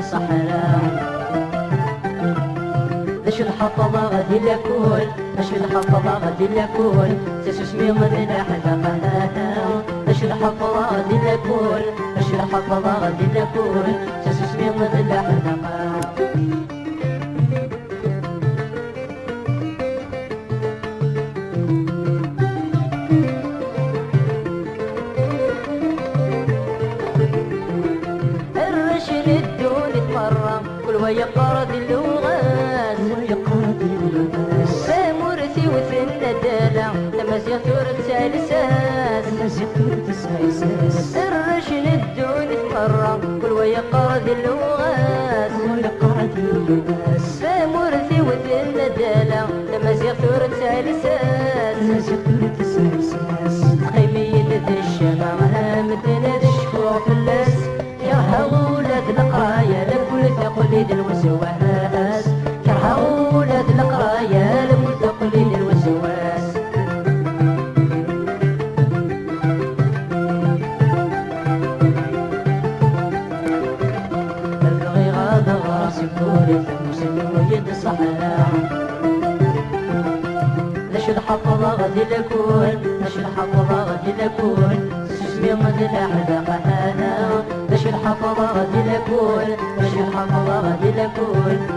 الصحراء باش الحفظة غادي لكل باش الحفظة غادي لكل تسمي غادي لحدقها باش الحفظة غادي لكل باش الحفظة غادي لكل تسمي غادي لحدقها الرشد الدوني تمرة كل ويقرد اللغات سامورتي وثنى دالا تمازيغ تورد سالساس الرشد الدوني تمرة كل ويقرد اللغات سامورتي وثنى دالا تمازيغ تورد سالساس خيمية ذي الشمع مدينة ذي الشفوع فلاس كرها ولاد القراية لكل تقليد الوسواس كرها ولاد القراية لكل تقليد الوسواس بلغي غاضة غاسي بطولي ثمسن ويد الصحراء ليش الحفظة غادي لكون ليش الحفظة غادي لكون تسمي غادي لحدقها باش الحفظة غادي لكل باش الحفظة غادي لكل